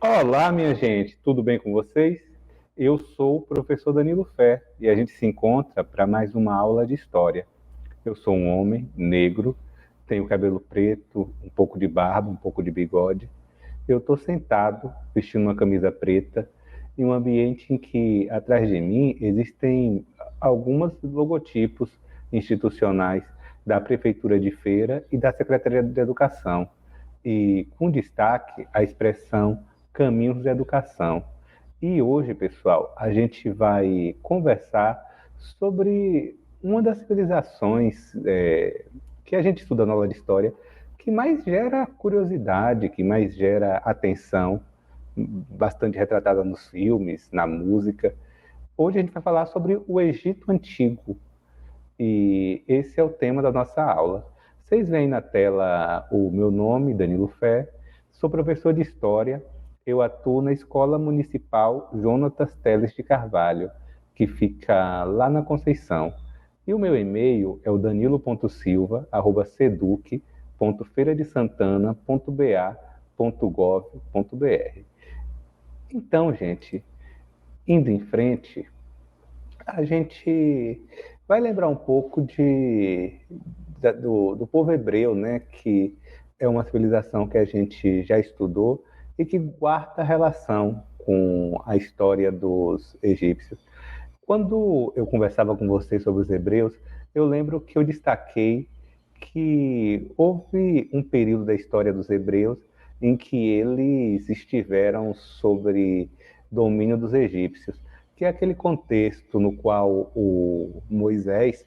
Olá, minha gente, tudo bem com vocês? Eu sou o professor Danilo Fé e a gente se encontra para mais uma aula de história. Eu sou um homem negro, tenho cabelo preto, um pouco de barba, um pouco de bigode. Eu estou sentado, vestindo uma camisa preta, em um ambiente em que atrás de mim existem alguns logotipos institucionais da Prefeitura de Feira e da Secretaria de Educação, e com destaque a expressão Caminhos da Educação. E hoje, pessoal, a gente vai conversar sobre uma das civilizações que a gente estuda na aula de história, que mais gera curiosidade, que mais gera atenção, bastante retratada nos filmes, na música. Hoje a gente vai falar sobre o Egito Antigo, e esse é o tema da nossa aula. Vocês veem na tela o meu nome, Danilo Fé, sou professor de História, eu atuo na Escola Municipal Jonatas Teles de Carvalho, que fica lá na Conceição. E o meu e-mail é o danilo.silva@seduc.feiradesantana.ba.gov.br. Então, gente, indo em frente, a gente vai lembrar um pouco do povo hebreu, né, que é uma civilização que a gente já estudou e que guarda relação com a história dos egípcios. Quando eu conversava com vocês sobre os hebreus, eu lembro que eu destaquei que houve um período da história dos hebreus em que eles estiveram sobre domínio dos egípcios, que é aquele contexto no qual o Moisés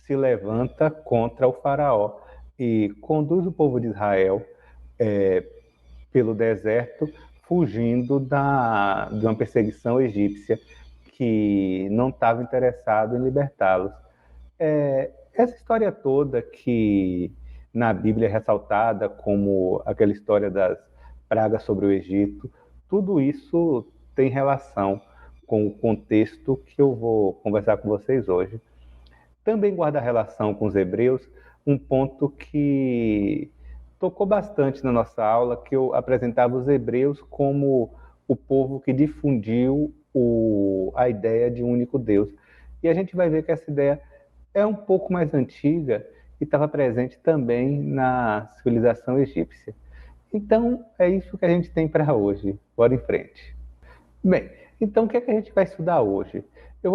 se levanta contra o faraó e conduz o povo de Israel pelo deserto, fugindo de uma perseguição egípcia que não estava interessado em libertá-los. Essa história toda que na Bíblia é ressaltada como aquela história das pragas sobre o Egito, tudo isso tem relação com o contexto que eu vou conversar com vocês hoje. Também guarda relação com os hebreus, um ponto que tocou bastante na nossa aula, que eu apresentava os hebreus como o povo que difundiu a ideia de um único Deus. E a gente vai ver que essa ideia é um pouco mais antiga e estava presente também na civilização egípcia. Então, é isso que a gente tem para hoje. Bora em frente. Bem, então o que é que a gente vai estudar hoje? Eu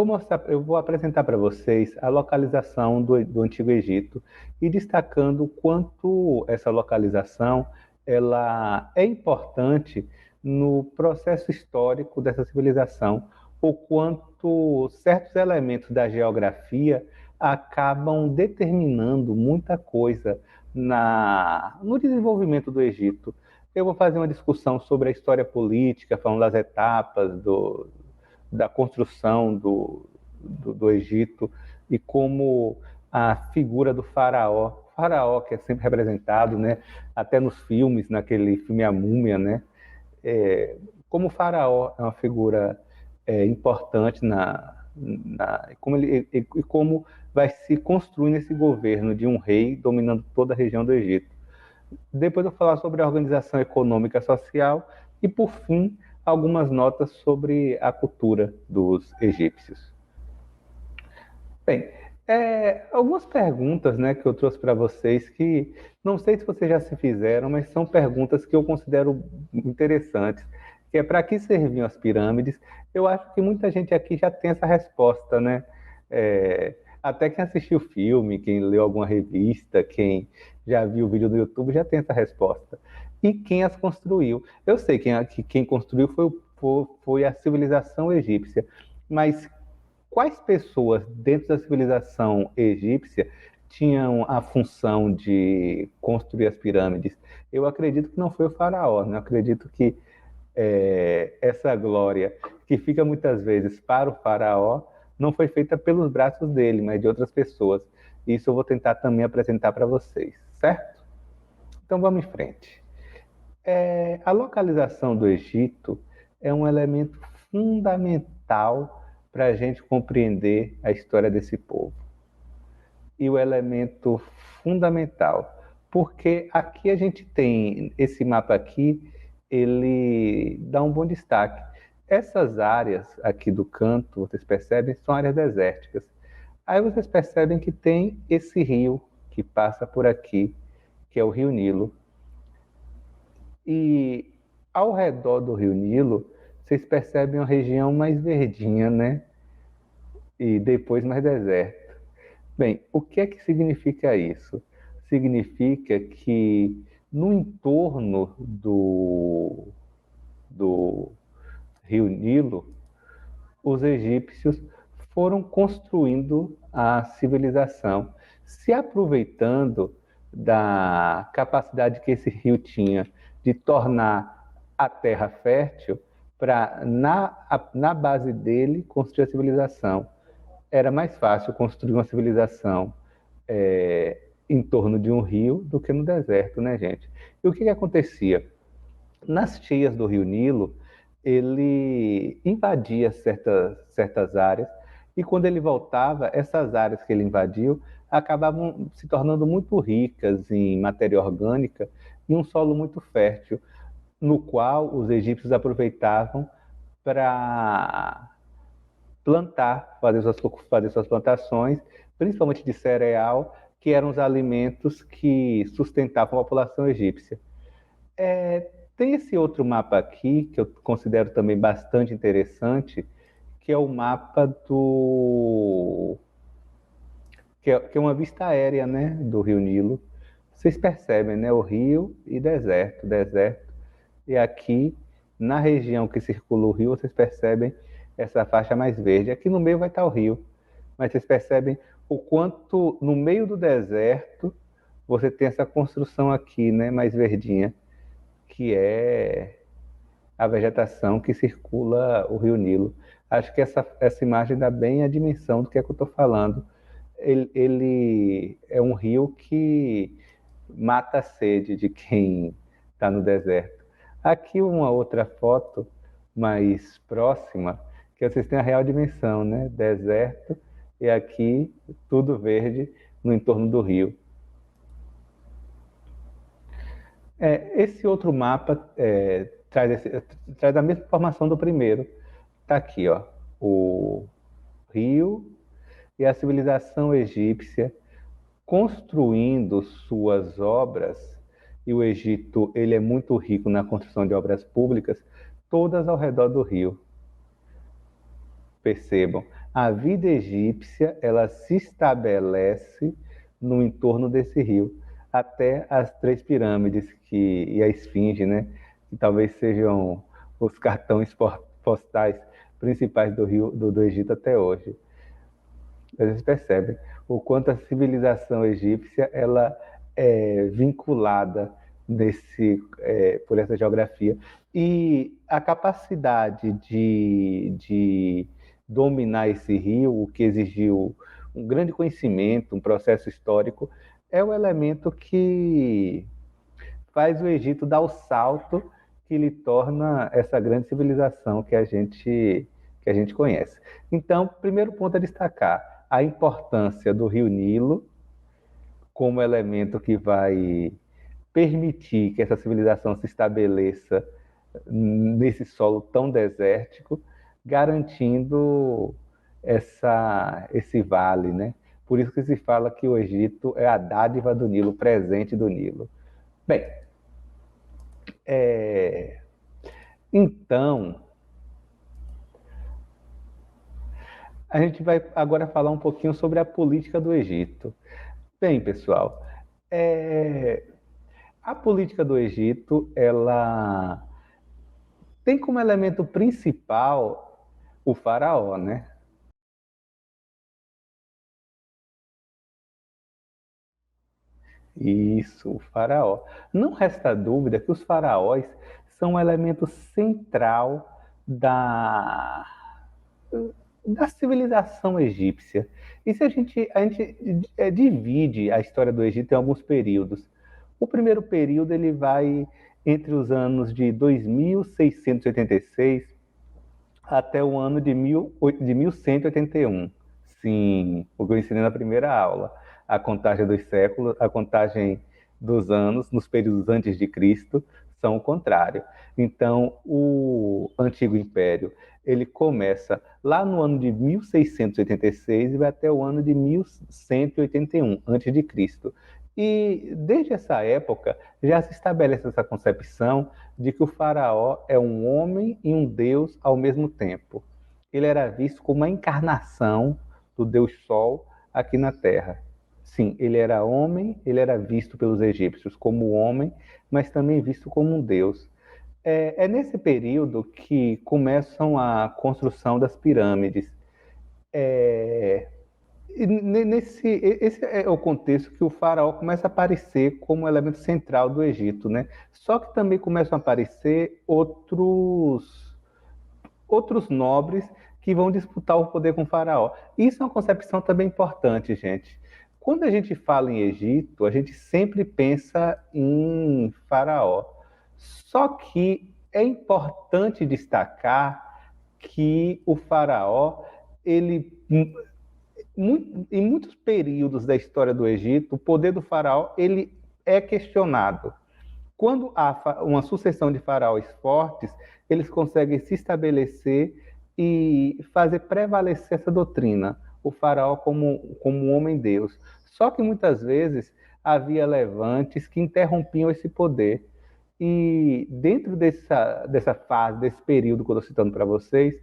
vou apresentar para vocês a localização do Antigo Egito e destacando o quanto essa localização ela é importante no processo histórico dessa civilização, o quanto certos elementos da geografia acabam determinando muita coisa no desenvolvimento do Egito. Eu vou fazer uma discussão sobre a história política, falando das etapas da construção do Egito e como a figura do faraó que é sempre representado, né, até nos filmes, naquele filme A Múmia, né, como o faraó é uma figura importante e como vai se construindo esse governo de um rei dominando toda a região do Egito. Depois eu vou falar sobre a organização econômica e social e, por fim, algumas notas sobre a cultura dos egípcios. Bem, algumas perguntas, né, que eu trouxe para vocês que não sei se vocês já se fizeram, mas são perguntas que eu considero interessantes, que é para que serviam as pirâmides. Eu acho que muita gente aqui já tem essa resposta, né? Até quem assistiu o filme, quem leu alguma revista, quem já viu o vídeo do YouTube já tem essa resposta. E quem as construiu? Eu sei que quem construiu foi a civilização egípcia, mas quais pessoas dentro da civilização egípcia tinham a função de construir as pirâmides? Eu acredito que não foi o faraó, né? Eu acredito que essa glória que fica muitas vezes para o faraó não foi feita pelos braços dele, mas de outras pessoas. Isso eu vou tentar também apresentar para vocês, certo? Então vamos em frente. A localização do Egito é um elemento fundamental para a gente compreender a história desse povo. E o elemento fundamental, porque aqui a gente tem esse mapa aqui, ele dá um bom destaque. Essas áreas aqui do canto, vocês percebem, são áreas desérticas. Aí vocês percebem que tem esse rio que passa por aqui, que é o Rio Nilo. E ao redor do Rio Nilo, vocês percebem uma região mais verdinha, né? E depois mais deserto. Bem, o que é que significa isso? Significa que no entorno do Rio Nilo, os egípcios foram construindo a civilização, se aproveitando da capacidade que esse rio tinha de tornar a terra fértil para, na base dele, construir a civilização. Era mais fácil construir uma civilização em torno de um rio do que no deserto, né, gente? E o que acontecia? Nas cheias do Rio Nilo, ele invadia certas áreas, e quando ele voltava, essas áreas que ele invadiu acabavam se tornando muito ricas em matéria orgânica e um solo muito fértil, no qual os egípcios aproveitavam para plantar, fazer suas plantações, principalmente de cereal, que eram os alimentos que sustentavam a população egípcia. Tem esse outro mapa aqui, que eu considero também bastante interessante, que é o mapa que é uma vista aérea, né, do Rio Nilo. Vocês percebem, né, o rio e deserto, deserto. E aqui, na região que circula o rio, vocês percebem essa faixa mais verde. Aqui no meio vai estar o rio, mas vocês percebem o quanto no meio do deserto você tem essa construção aqui, né, mais verdinha, que é a vegetação que circula o Rio Nilo. Acho que essa imagem dá bem a dimensão do que é que eu estou falando. Ele é um rio que mata a sede de quem está no deserto. Aqui uma outra foto mais próxima, que vocês têm a real dimensão, né? Deserto e aqui tudo verde no entorno do rio. Esse outro mapa traz a mesma informação do primeiro. Está aqui, ó, o rio e a civilização egípcia construindo suas obras, e o Egito ele é muito rico na construção de obras públicas, todas ao redor do rio. Percebam, a vida egípcia ela se estabelece no entorno desse rio, até as três pirâmides e a esfinge, né? Que talvez sejam os cartões postais principais do rio do Egito até hoje. Vocês percebem o quanto a civilização egípcia ela é vinculada por essa geografia, e a capacidade de dominar esse rio, o que exigiu um grande conhecimento, um processo histórico, é o elemento que faz o Egito dar o salto que lhe torna essa grande civilização que a gente conhece. Então, primeiro ponto a destacar, a importância do Rio Nilo como elemento que vai permitir que essa civilização se estabeleça nesse solo tão desértico, garantindo esse vale, né? Por isso que se fala que o Egito é a dádiva do Nilo, o presente do Nilo. Bem, então, a gente vai agora falar um pouquinho sobre a política do Egito. Bem, pessoal, a política do Egito, ela tem como elemento principal o faraó, né? Isso, o faraó. Não resta dúvida que os faraós são um elemento central da civilização egípcia. E se a gente divide a história do Egito em alguns períodos. O primeiro período ele vai entre os anos de 2686 até o ano de 1181. Sim, o que eu ensinei na primeira aula. A contagem dos séculos, a contagem dos anos nos períodos antes de Cristo são o contrário. Então, o Antigo Império, ele começa lá no ano de 1686 e vai até o ano de 1181 a.C. E desde essa época já se estabelece essa concepção de que o faraó é um homem e um deus ao mesmo tempo. Ele era visto como a encarnação do deus Sol aqui na Terra. Sim, ele era homem, ele era visto pelos egípcios como homem, mas também visto como um deus. É nesse período que começam a construção das pirâmides. Esse é o contexto que o faraó começa a aparecer como elemento central do Egito, né? Só que também começam a aparecer outros nobres que vão disputar o poder com o faraó. Isso é uma concepção também importante, gente. Quando a gente fala em Egito, a gente sempre pensa em faraó. Só que é importante destacar que o faraó, ele em muitos períodos da história do Egito, o poder do faraó ele é questionado. Quando há uma sucessão de faraós fortes, eles conseguem se estabelecer e fazer prevalecer essa doutrina, o faraó como um homem-deus. Só que muitas vezes havia levantes que interrompiam esse poder. E dentro dessa fase, desse período que eu estou citando para vocês,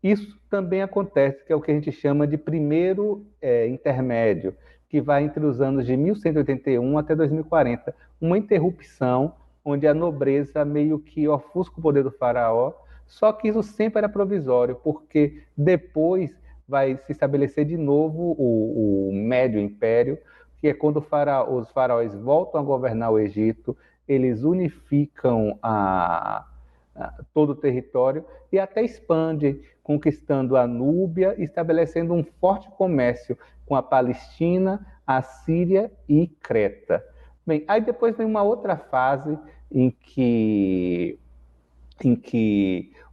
isso também acontece, que é o que a gente chama de primeiro intermédio, que vai entre os anos de 1181 até 2040, uma interrupção onde a nobreza meio que ofusca o poder do faraó, só que isso sempre era provisório, porque depois vai se estabelecer de novo o Médio Império, que é quando os faraós voltam a governar o Egito, eles unificam todo o território e até expandem, conquistando a Núbia, estabelecendo um forte comércio com a Palestina, a Síria e Creta. Bem, aí depois vem uma outra fase em que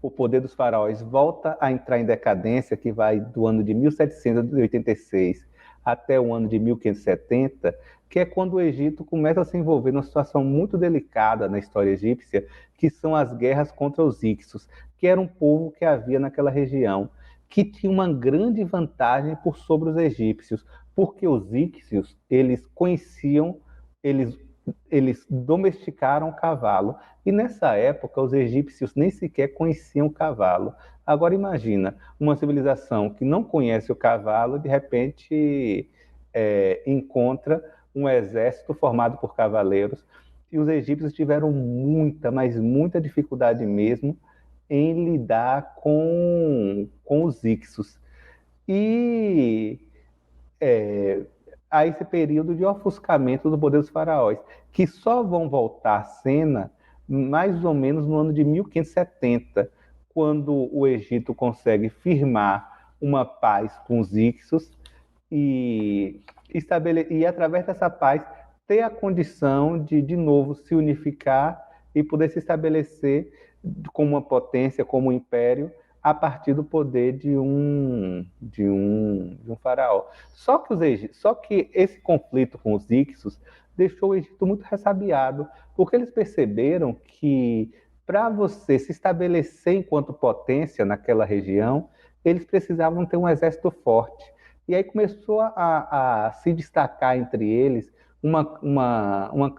o poder dos faraós volta a entrar em decadência, que vai do ano de 1786 até o ano de 1570, que é quando o Egito começa a se envolver numa situação muito delicada na história egípcia, que são as guerras contra os Hicsos, que era um povo que havia naquela região, que tinha uma grande vantagem por sobre os egípcios, porque os Hicsos, eles conheciam, eles domesticaram o cavalo. E nessa época, os egípcios nem sequer conheciam o cavalo. Agora imagina, uma civilização que não conhece o cavalo, de repente encontra um exército formado por cavaleiros, e os egípcios tiveram muita, mas muita dificuldade mesmo em lidar com os Hicsos. E há esse período de ofuscamento do poder dos faraós, que só vão voltar à cena mais ou menos no ano de 1570, quando o Egito consegue firmar uma paz com os Hicsos e através dessa paz ter a condição de novo se unificar e poder se estabelecer como uma potência, como um império, a partir do poder de um faraó. Só que esse conflito com os Hicsos deixou o Egito muito ressabiado, porque eles perceberam que para você se estabelecer enquanto potência naquela região, eles precisavam ter um exército forte. E aí começou a se destacar entre eles uma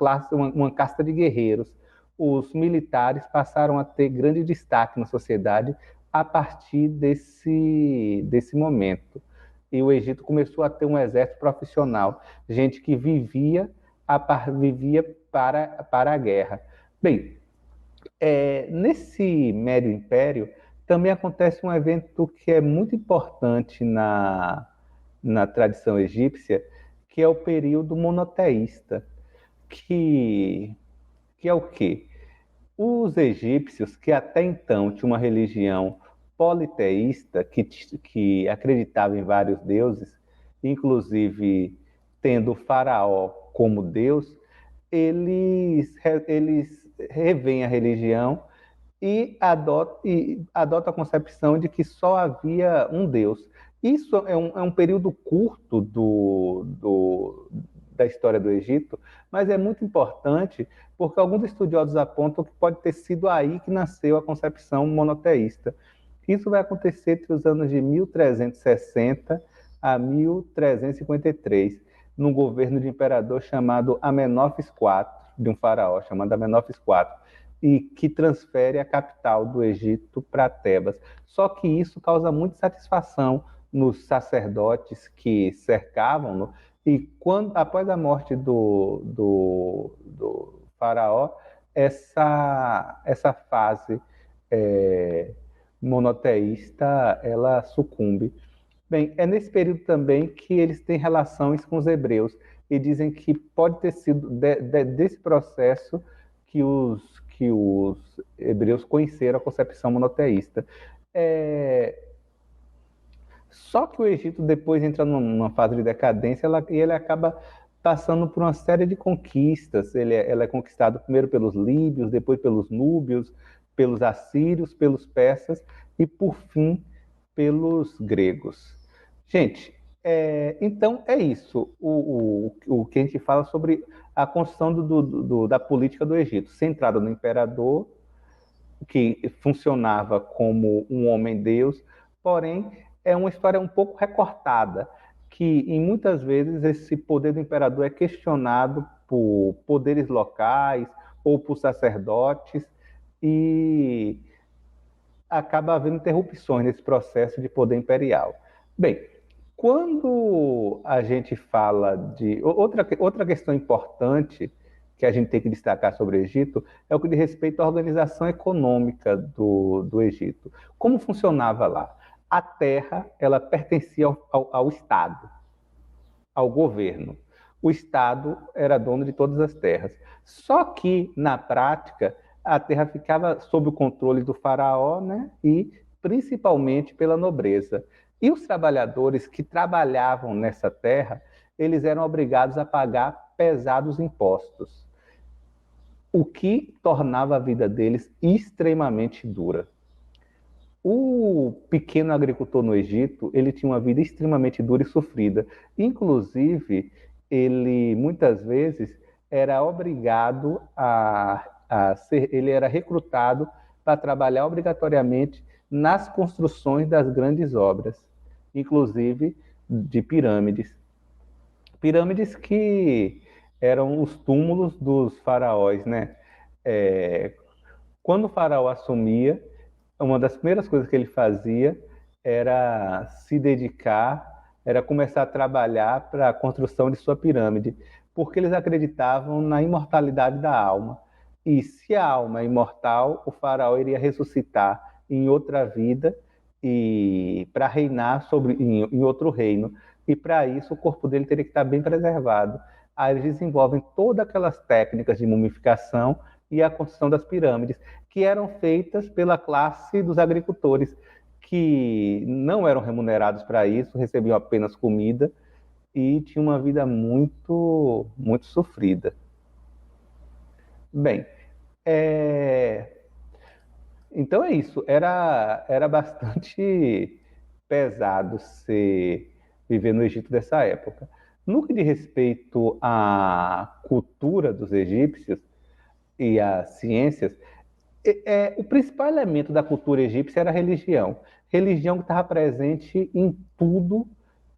casta de guerreiros. Os militares passaram a ter grande destaque na sociedade a partir desse momento. E o Egito começou a ter um exército profissional, gente que vivia para a guerra. Bem, nesse Médio Império também acontece um evento que é muito importante na tradição egípcia, que é o período monoteísta, que é o quê? Os egípcios, que até então tinham uma religião politeísta, que acreditava em vários deuses, inclusive tendo o faraó como deus, eles revêem a religião e adotam a concepção de que só havia um deus. Isso é um período curto da história do Egito, mas é muito importante porque alguns estudiosos apontam que pode ter sido aí que nasceu a concepção monoteísta. Isso vai acontecer entre os anos de 1360 a 1353, num governo de imperador chamado Amenófis IV, de um faraó chamado Amenófis IV, e que transfere a capital do Egito para Tebas. Só que isso causa muita satisfação nos sacerdotes que cercavam-no, e após a morte do faraó, essa fase monoteísta ela sucumbe. Bem, é nesse período também que eles têm relações com os hebreus e dizem que pode ter sido desse processo que os hebreus conheceram a concepção monoteísta. Só que o Egito depois entra numa fase de decadência e ele acaba passando por uma série de conquistas. Ela é conquistado primeiro pelos líbios, depois pelos núbios, pelos assírios, pelos persas e, por fim, pelos gregos. Gente, então é isso o que a gente fala sobre a construção da política do Egito, centrada no imperador, que funcionava como um homem-deus, porém é uma história um pouco recortada, que em muitas vezes esse poder do imperador é questionado por poderes locais ou por sacerdotes e acaba havendo interrupções nesse processo de poder imperial. Bem, quando a gente fala de... Outra questão importante que a gente tem que destacar sobre o Egito é o que diz respeito à organização econômica do Egito. Como funcionava lá? A terra, ela pertencia ao Estado, ao governo. O Estado era dono de todas as terras. Só que, na prática, a terra ficava sob o controle do faraó, né? E principalmente pela nobreza. E os trabalhadores que trabalhavam nessa terra, eles eram obrigados a pagar pesados impostos, o que tornava a vida deles extremamente dura. O pequeno agricultor no Egito, ele tinha uma vida extremamente dura e sofrida. Inclusive, ele muitas vezes era obrigado ele era recrutado para trabalhar obrigatoriamente nas construções das grandes obras, inclusive de pirâmides. Pirâmides que eram os túmulos dos faraós, né? Quando o faraó assumia, uma das primeiras coisas que ele fazia era se dedicar, era começar a trabalhar para a construção de sua pirâmide, porque eles acreditavam na imortalidade da alma. E se a alma é imortal, o faraó iria ressuscitar em outra vida e para reinar em outro reino. E para isso o corpo dele teria que estar bem preservado. Aí eles desenvolvem todas aquelas técnicas de mumificação e a construção das pirâmides, que eram feitas pela classe dos agricultores, que não eram remunerados para isso, recebiam apenas comida e tinham uma vida muito, muito sofrida. Bem, então é isso. Era bastante pesado viver no Egito dessa época. No que diz respeito à cultura dos egípcios e às ciências, o principal elemento da cultura egípcia era a religião. Religião que estava presente em tudo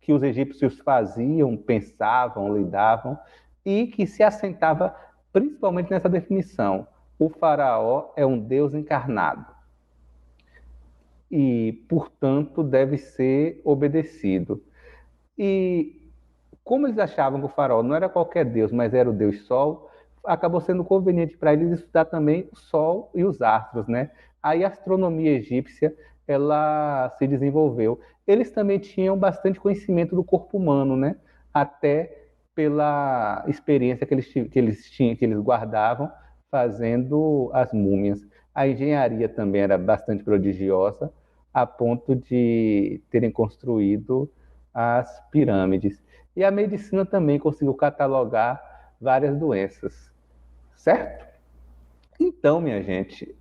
que os egípcios faziam, pensavam, lidavam, e que se assentava principalmente nessa definição: o faraó é um deus encarnado e, portanto, deve ser obedecido. E como eles achavam que o faraó não era qualquer deus, mas era o deus Sol, acabou sendo conveniente para eles estudar também o Sol e os astros, né? Aí a astronomia egípcia, ela se desenvolveu. Eles também tinham bastante conhecimento do corpo humano, né? Até pela experiência que eles guardavam fazendo as múmias. A engenharia também era bastante prodigiosa, a ponto de terem construído as pirâmides. E a medicina também conseguiu catalogar várias doenças, certo? Então, minha gente,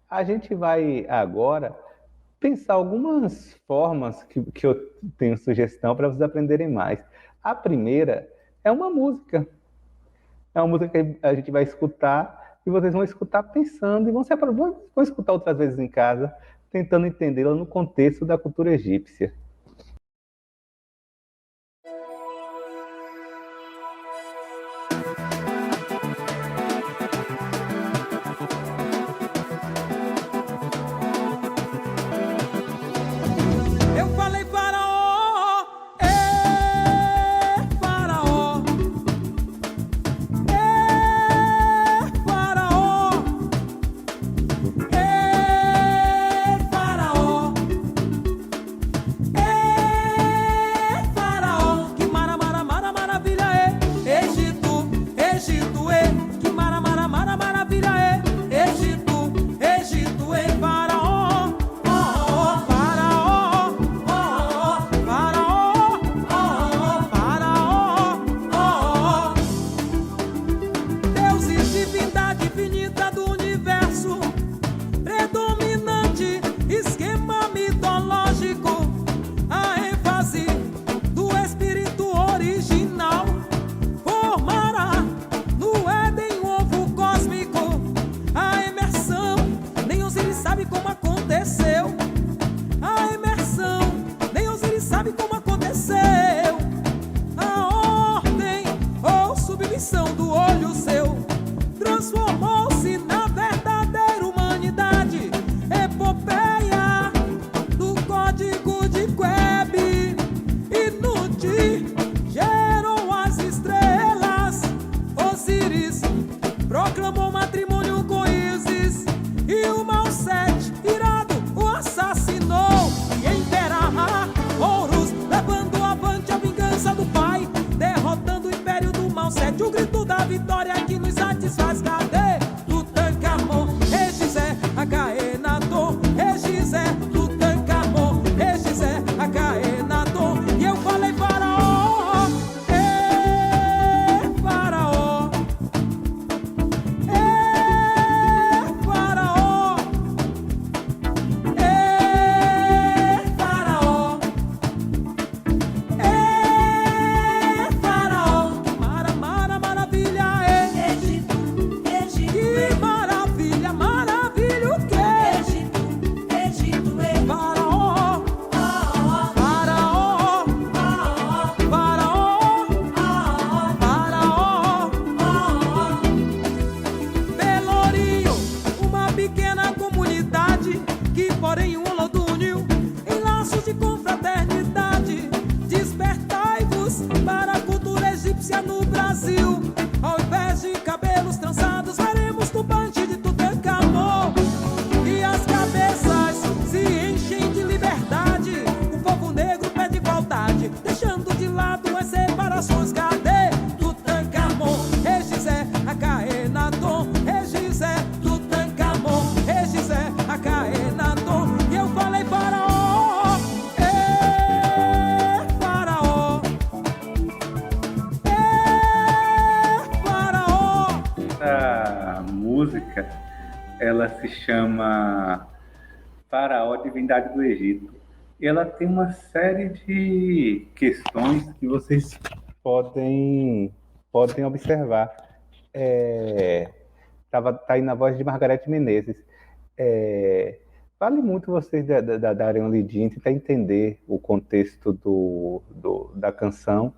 a gente vai agora pensar algumas formas que eu tenho sugestão para vocês aprenderem mais. A primeira é uma música. É uma música que a gente vai escutar e vocês vão escutar pensando e vão escutar outras vezes em casa, tentando entendê-la no contexto da cultura egípcia. Eu falei faraó, é faraó, é faraó, é faraó, é faraó. Que maravilha é Egito, Egito é. Que maravilha é Egito, Egito é. Faraó, oh, faraó, oh, faraó, oh, faraó, oh. Deus e divindade infinita do universo, predominante esquema mitológico, a ênfase do espírito original formará no Éden um ovo cósmico. A imersão, nem Osiris sabe como aconteceu. A imersão, nem Osiris sabe como aconteceu. A ordem ou submissão do olho seu transformou-se na verdadeira humanidade. Epopeia do código de Quebe, inútil, gerou as estrelas. Osíris proclamou matrimônio com Ísis, e o mau Sete, irado, o assassinou. E em Terra, Horus, levando avante a vingança do pai, derrotando o império do mau Sete. O grito da vitória que nos satisfaz. Cadê Tutankhamon, Egizé, Acaenaton, Egizé, Tutankhamon, Egizé, Acaenaton. E eu falei faraó, é faraó, é faraó, é faraó, é faraó. Maravilha é Egito, Egito, que maravilha, maravilha o quê? Egito, Egito, Faraó, oh, faraó, oh, faraó, oh, faraó. oh, Pelourinho, uma pequena comunidade que, porém, um lodo uniu em laços de confraternidade. Despertai-vos para a cultura egípcia no Brasil. Ao invés de cabelos trançados, veremos turbante de Tutankhamon. E as cabeças se enchem de liberdade. O povo negro pede igualdade, deixando de lado as separações. Cadê Tutankhamon, Egizé, Acaenaton, Egizé, Tutankhamon, Egizé, Acaenaton. E eu falei faraó, é faraó, é faraó. Essa música, ela se chama Faraó, Divindade do Egito. E ela tem uma série de questões que vocês podem observar. Tá aí na voz de Margareth Menezes. Vale muito vocês darem uma lidinha, tentar entender o contexto da canção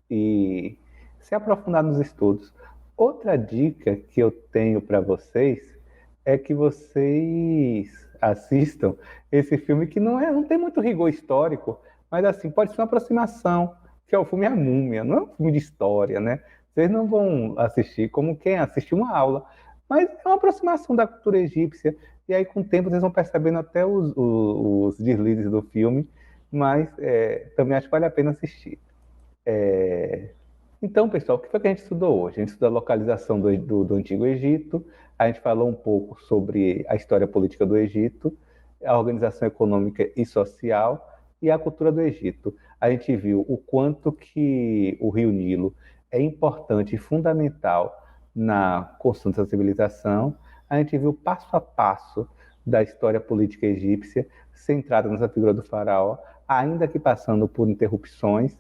e se aprofundar nos estudos. Outra dica que eu tenho para vocês é que vocês assistam esse filme que não tem muito rigor histórico, mas assim, pode ser uma aproximação, que é o filme A Múmia. Não é um filme de história, né? Vocês não vão assistir como quem assiste uma aula, mas é uma aproximação da cultura egípcia, e aí com o tempo vocês vão percebendo até os deslizes do filme, mas também acho que vale a pena assistir. Então, pessoal, o que foi que a gente estudou hoje? A gente estudou a localização do Antigo Egito, a gente falou um pouco sobre a história política do Egito, a organização econômica e social e a cultura do Egito. A gente viu o quanto que o Rio Nilo é importante e fundamental na construção dessa civilização. A gente viu passo a passo da história política egípcia, centrada nessa figura do faraó, ainda que passando por interrupções.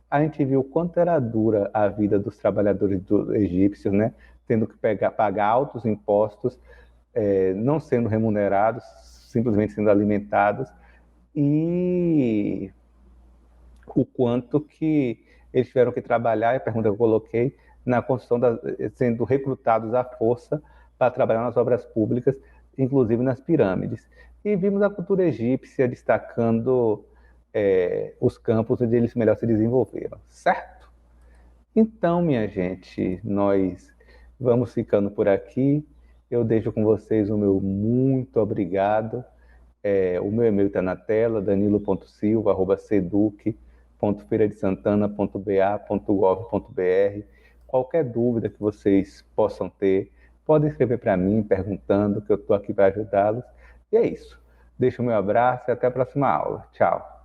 a gente viu quanto era dura a vida dos trabalhadores egípcios, né? Tendo que pagar altos impostos, não sendo remunerados, simplesmente sendo alimentados, e o quanto que eles tiveram que trabalhar, e a pergunta que eu coloquei, na construção, sendo recrutados à força para trabalhar nas obras públicas, inclusive nas pirâmides. E vimos a cultura egípcia destacando os campos onde eles melhor se desenvolveram, certo? Então, minha gente, nós vamos ficando por aqui. Eu deixo com vocês o meu muito obrigado. O meu e-mail está na tela, danilo.silva@seduc.feiradesantana.ba.gov.br. Qualquer dúvida que vocês possam ter, podem escrever para mim perguntando, que eu estou aqui para ajudá-los. E é isso. Deixo o meu abraço e até a próxima aula. Tchau.